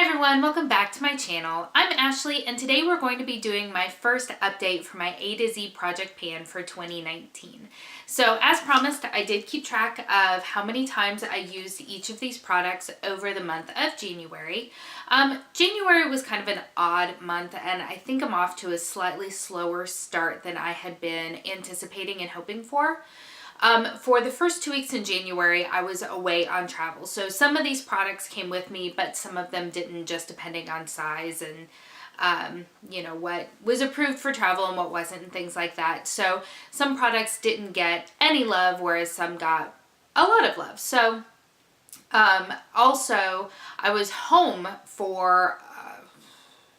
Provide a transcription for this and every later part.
Hi everyone, welcome back to my channel. I'm Ashley and today we're going to be doing my first update for my A to Z project pan for 2019. So as promised, I did keep track of how many times I used each of these products over the month of January. January was kind of an odd month and I think I'm off to a slightly slower start than I had been anticipating and hoping for. For the first 2 weeks in January, I was away on travel. So some of these products came with me, but some of them didn't, just depending on size and, what was approved for travel and what wasn't and things like that. So some products didn't get any love, whereas some got a lot of love. So also, I was home for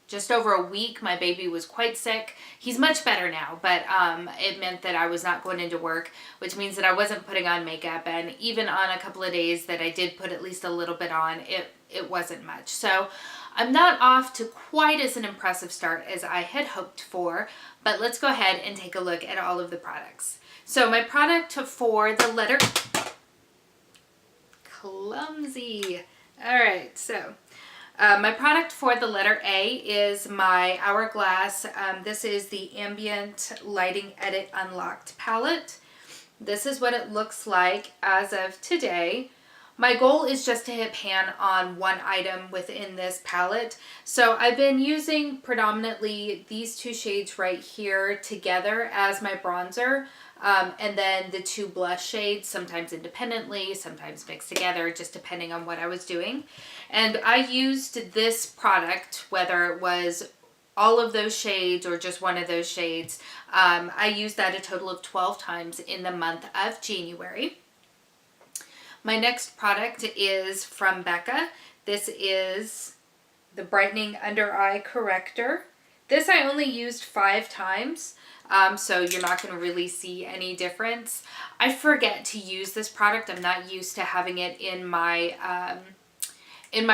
just over a week. My baby was quite sick. He's much better now, but it meant that I was not going into work, which means that I wasn't putting on makeup. And even on a couple of days that I did put at least a little bit on, it wasn't much. So I'm not off to quite as an impressive start as I had hoped for, but let's go ahead and take a look at all of the products. So my product for the letter, clumsy. All right, so my product for the letter A is my Hourglass. This is the Ambient Lighting Edit Unlocked palette. This is what it looks like as of today. My goal is just to hit pan on one item within this palette. So I've been using predominantly these two shades right here together as my bronzer. And then the two blush shades, sometimes independently, sometimes mixed together, just depending on what I was doing. And I used this product, whether it was all of those shades or just one of those shades. I used that a total of 12 times in the month of January. My next product is from Becca. This is the Brightening Under Eye Corrector. This I only used 5 times. So you're not going to really see any difference. I forget to use this product. I'm not used to having it in my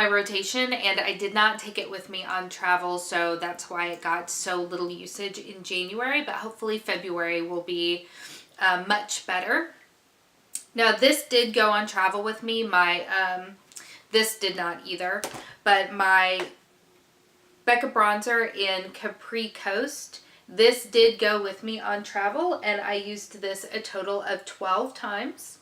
rotation, and I did not take it with me on travel, so that's why it got so little usage in January, but hopefully February will be much better. Now this did go on travel with me. This did not either, but my Becca bronzer in Capri Coast, this did go with me on travel, and I used this a total of 12 times.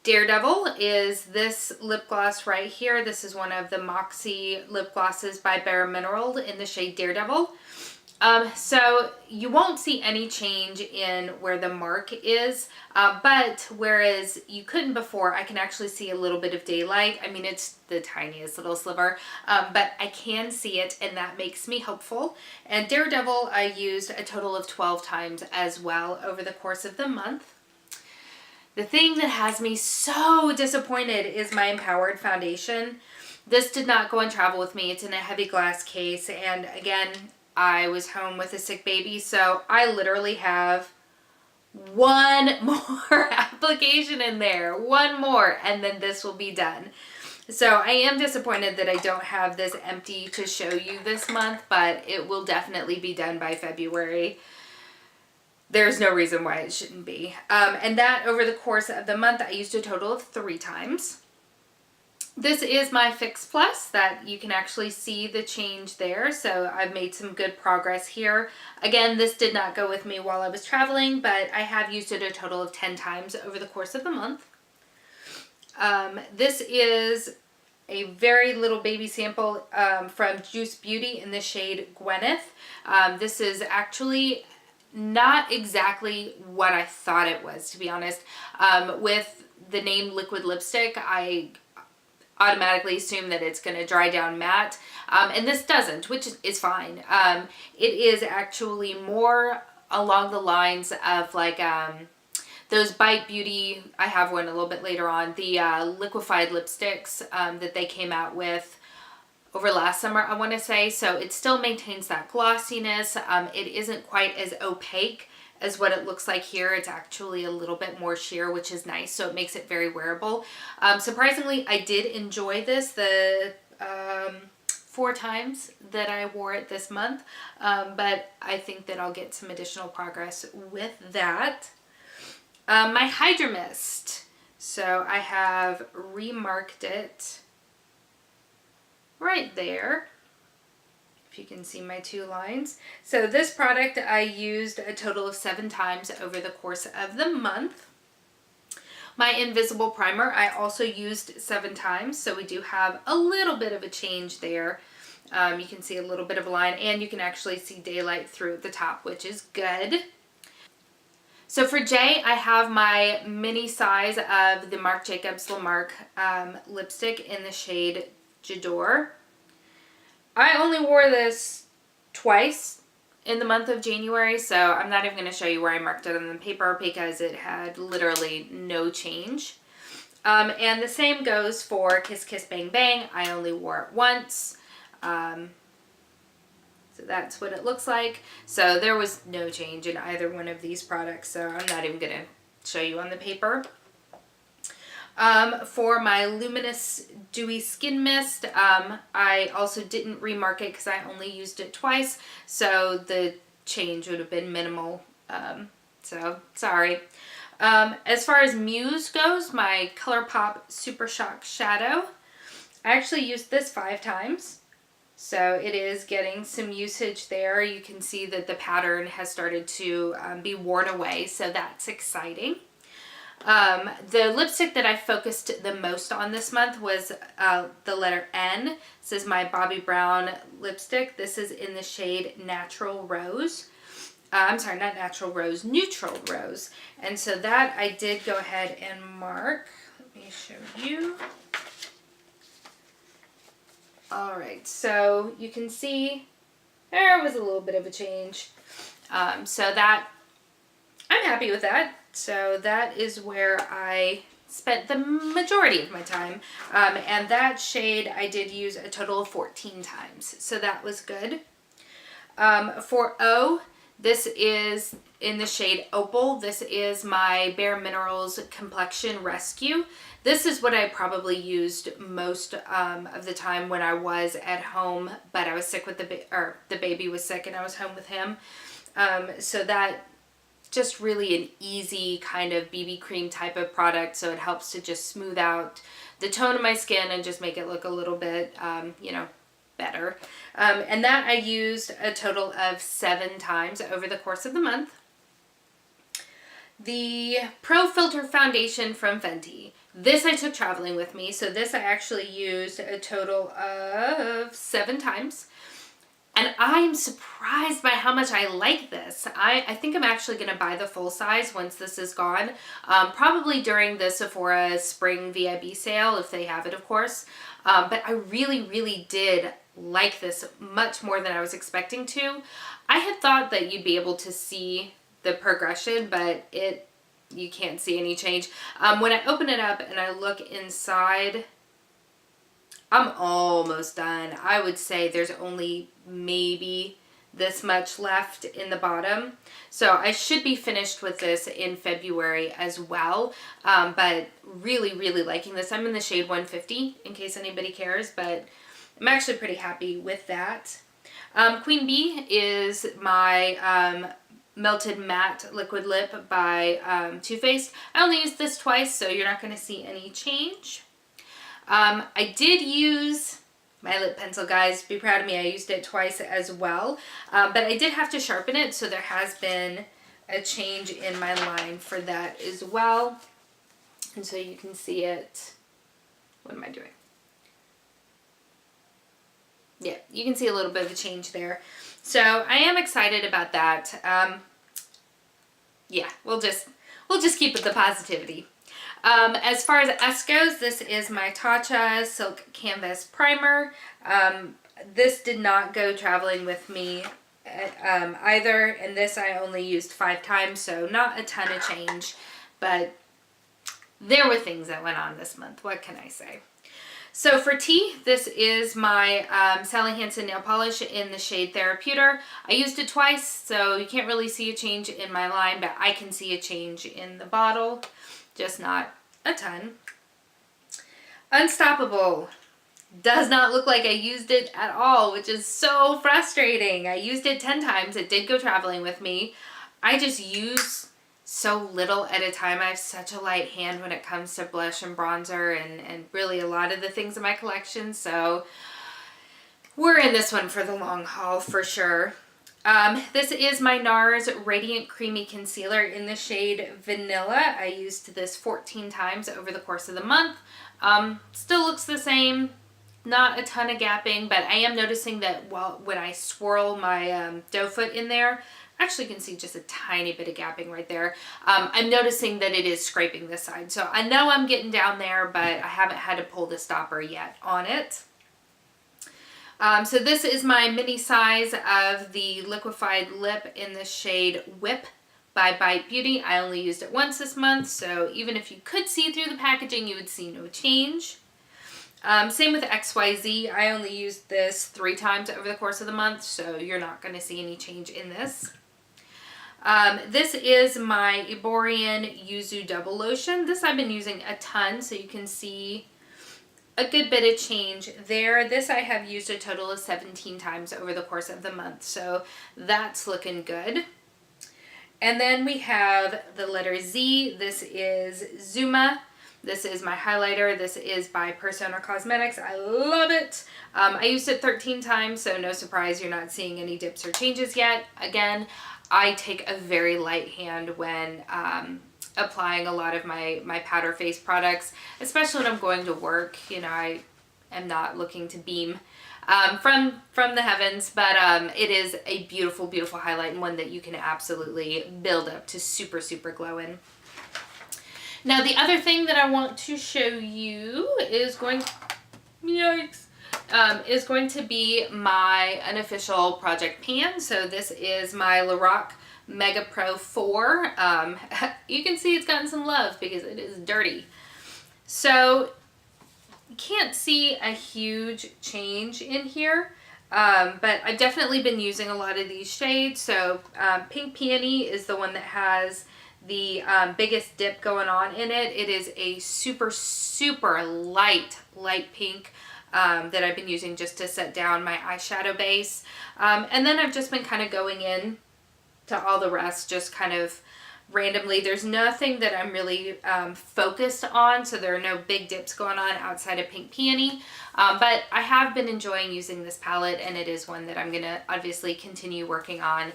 Daredevil is this lip gloss right here. This is one of the Moxie lip glosses by Bare Mineral in the shade Daredevil. So you won't see any change in where the mark is, but whereas you couldn't before, I can actually see a little bit of daylight. I mean, it's the tiniest little sliver, but I can see it, and that makes me hopeful. And Daredevil I used a total of 12 times as well over the course of the month. The thing that has me so disappointed is my Empowered foundation. This did not go on travel with me. It's in a heavy glass case, and again, I was home with a sick baby, so I literally have one more application in there, one more, and then this will be done. So I am disappointed that I don't have this empty to show you this month, but it will definitely be done by February. There's no reason why it shouldn't be. And that over the course of the month, I used a total of 3 times. This is my Fix Plus, that you can actually see the change there. So I've made some good progress here. Again, this did not go with me while I was traveling, but I have used it a total of 10 times over the course of the month. This is a very little baby sample from Juice Beauty in the shade Gwyneth. This is actually not exactly what I thought it was, to be honest. With the name liquid lipstick, I automatically assume that it's going to dry down matte, and this doesn't, which is fine. It is actually more along the lines of like those Bite Beauty, I have one a little bit later on, the liquefied lipsticks that they came out with over last summer, I want to say. So it still maintains that glossiness. It isn't quite as opaque as what it looks like here. It's actually a little bit more sheer, which is nice, so it makes it very wearable. Surprisingly, I did enjoy this the 4 times that I wore it this month, but I think that I'll get some additional progress with that. My Hydra Mist. So I have remarked it right there. If you can see my 2 lines. So this product I used a total of 7 times over the course of the month. My invisible primer I also used 7 times, so we do have a little bit of a change there. You can see a little bit of a line, and you can actually see daylight through the top, which is good. So for J, I have my mini size of the Marc Jacobs Le Marc lipstick in the shade J'adore. I only wore this twice in the month of January, so I'm not even going to show you where I marked it on the paper because it had literally no change. And the same goes for Kiss Kiss Bang Bang. I only wore it once. So that's what it looks like. So there was no change in either one of these products, so I'm not even going to show you on the paper. For my Luminous Dewy Skin Mist, I also didn't remark it because I only used it twice, so the change would have been minimal. So, sorry. As far as Muse goes, my ColourPop Super Shock Shadow, I actually used this 5 times. So it is getting some usage there. You can see that the pattern has started to be worn away, so that's exciting. The lipstick that I focused the most on this month was the letter N. This is my Bobbi Brown lipstick. This is in the shade Natural Rose. I'm sorry, not Natural Rose, Neutral Rose. And so that I did go ahead and mark. Let me show you. Alright, so you can see there was a little bit of a change. So that, I'm happy with that. So that is where I spent the majority of my time. And that shade I did use a total of 14 times. So that was good. For O, this is in the shade Opal. This is my Bare Minerals Complexion Rescue. This is what I probably used most of the time when I was at home, but I was sick with the baby was sick and I was home with him. So that just really an easy kind of BB cream type of product. So it helps to just smooth out the tone of my skin and just make it look a little bit, you know, better. And that I used a total of 7 times over the course of the month. The Pro Filter Foundation from Fenty. This I took traveling with me. So this I actually used a total of 7 times. And I'm surprised by how much I like this. I think I'm actually going to buy the full size once this is gone. Probably during the Sephora Spring VIB sale, if they have it, of course. But I really, really did like this much more than I was expecting to. I had thought that you'd be able to see the progression, but you can't see any change. When I open it up and I look inside, I'm almost done. I would say there's only maybe this much left in the bottom. So I should be finished with this in February as well. But really, really liking this. I'm in the shade 150 in case anybody cares, but I'm actually pretty happy with that. Queen Bee is my Melted Matte Liquid Lip by Too Faced. I only used this twice, so you're not going to see any change. I did use my lip pencil, guys. Be proud of me. I used it twice as well. But I did have to sharpen it, so there has been a change in my line for that as well. And so you can see it. What am I doing? Yeah, you can see a little bit of a change there. So I am excited about that. Yeah, we'll just keep with the positivity. As far as S goes, this is my Tatcha Silk Canvas Primer. This did not go traveling with me either, and this I only used 5 times, so not a ton of change, but there were things that went on this month. What can I say? So for T, this is my Sally Hansen nail polish in the shade Therapeuter. I used it twice, so you can't really see a change in my line, but I can see a change in the bottle. Just not a ton. Unstoppable. Does not look like I used it at all, which is so frustrating. I used it 10 times. It did go traveling with me. I just use so little at a time. I have such a light hand when it comes to blush and bronzer and really a lot of the things in my collection. So we're in this one for the long haul for sure. This is my NARS Radiant Creamy Concealer in the shade Vanilla. I used this 14 times over the course of the month. Still looks the same. Not a ton of gapping, but I am noticing that when I swirl my doe foot in there, actually you can see just a tiny bit of gapping right there. I'm noticing that it is scraping this side. So I know I'm getting down there, but I haven't had to pull the stopper yet on it. So this is my mini size of the liquefied lip in the shade Whip by Bite Beauty. I only used it once this month, so even if you could see through the packaging, you would see no change. Same with XYZ. I only used this 3 times over the course of the month, so you're not going to see any change in this. This is my Eborian Yuzu Double Lotion. This I've been using a ton, so you can see a good bit of change there. This I have used a total of 17 times over the course of the month, so that's looking good. And then we have the letter Z. This is Zuma. This is my highlighter. This is by Persona Cosmetics. I love it. I used it 13 times, so no surprise you're not seeing any dips or changes yet. Again, I take a very light hand when applying a lot of my powder face products, especially when I'm going to work. You know, I am not looking to beam from the heavens, but it is a beautiful, beautiful highlight and one that you can absolutely build up to super, super glow in. Now the other thing that I want to show you is going to be my unofficial project pan. So this is my Lorac Mega Pro 4. You can see it's gotten some love because it is dirty. So you can't see a huge change in here, but I've definitely been using a lot of these shades. So Pink Peony is the one that has the biggest dip going on in it. It is a super, super light pink that I've been using just to set down my eyeshadow base. And then I've just been kind of going in to all the rest just kind of randomly. There's nothing that I'm really focused on, so there are no big dips going on outside of Pink Peony. But I have been enjoying using this palette, and it is one that I'm going to obviously continue working on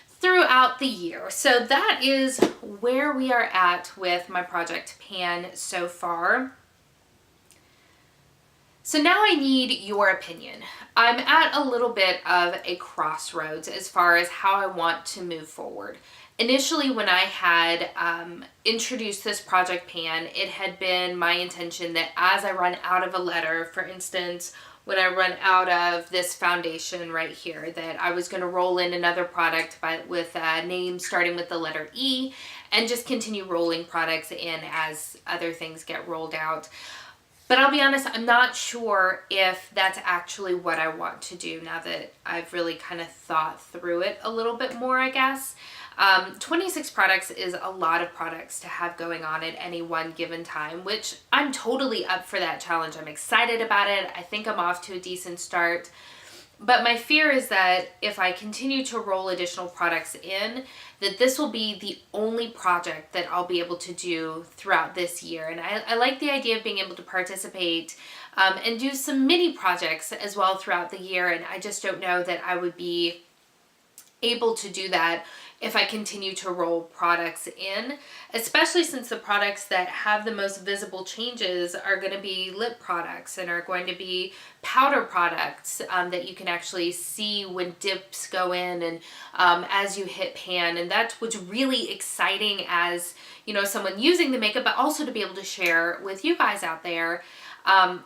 throughout the year. So that is where we are at with my project pan so far. So now I need your opinion. I'm at a little bit of a crossroads as far as how I want to move forward. Initially, when I had introduced this project pan, it had been my intention that as I run out of a letter, for instance, when I run out of this foundation right here, that I was going to roll in another product with a name starting with the letter E and just continue rolling products in as other things get rolled out. But I'll be honest, I'm not sure if that's actually what I want to do now that I've really kind of thought through it a little bit more, I guess. 26 products is a lot of products to have going on at any one given time, which I'm totally up for that challenge. I'm excited about it. I think I'm off to a decent start. But my fear is that if I continue to roll additional products in, that this will be the only project that I'll be able to do throughout this year. And I like the idea of being able to participate and do some mini projects as well throughout the year. And I just don't know that I would be able to do that if I continue to roll products in, especially since the products that have the most visible changes are going to be lip products and are going to be powder products that you can actually see when dips go in and as you hit pan. And that's what's really exciting as, you know, someone using the makeup, but also to be able to share with you guys out there. And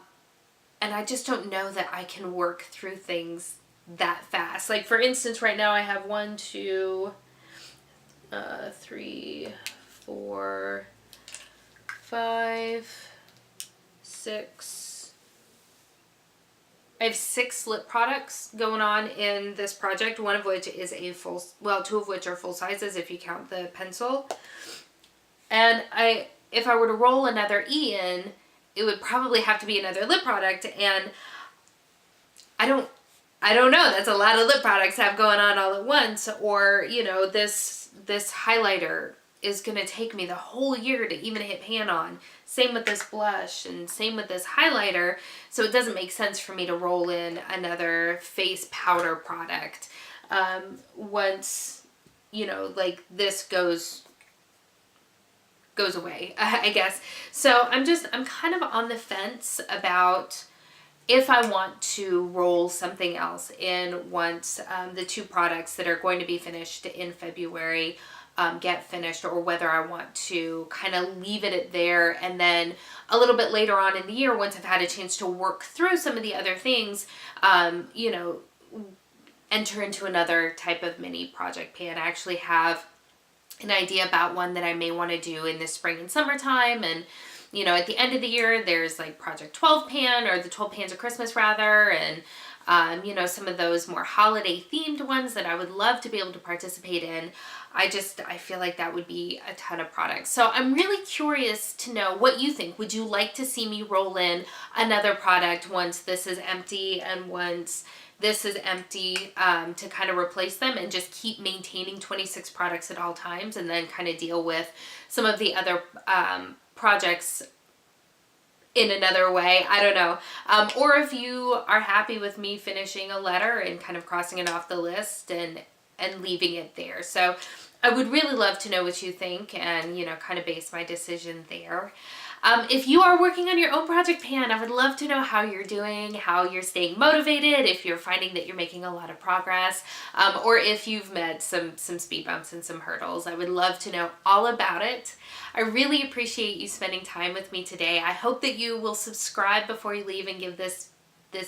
I just don't know that I can work through things that fast. Like for instance, right now I have 1, 2, 3, 4, 5, 6. I have 6 lip products going on in this project, one of which is a full, well, 2 of which are full sizes if you count the pencil. And if I were to roll another E in, it would probably have to be another lip product, and I don't know. That's a lot of lip products to have going on all at once. Or, you know, this highlighter is going to take me the whole year to even hit pan on. Same with this blush and same with this highlighter. So it doesn't make sense for me to roll in another face powder product once, you know, like this goes away, I guess. So I'm kind of on the fence about if I want to roll something else in once the 2 products that are going to be finished in February get finished, or whether I want to kind of leave it at there, and then a little bit later on in the year, once I've had a chance to work through some of the other things, you know, enter into another type of mini project pan. I actually have an idea about one that I may want to do in the spring and summertime, and you know, at the end of the year, there's like Project 12 Pan, or the 12 Pans of Christmas rather, and you know, some of those more holiday themed ones that I would love to be able to participate in. I feel like that would be a ton of products. So I'm really curious to know what you think. Would you like to see me roll in another product once this is empty and once this is empty, to kind of replace them and just keep maintaining 26 products at all times, and then kind of deal with some of the other projects in another way? I don't know. Or if you are happy with me finishing a letter and kind of crossing it off the list and leaving it there. So I would really love to know what you think, and, you know, kind of base my decision there. If you are working on your own project pan, I would love to know how you're doing, how you're staying motivated, if you're finding that you're making a lot of progress, or if you've met some speed bumps and some hurdles. I would love to know all about it. I really appreciate you spending time with me today. I hope that you will subscribe before you leave and give this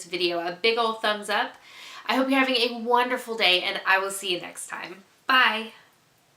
video a big old thumbs up. I hope you're having a wonderful day, and I will see you next time. Bye.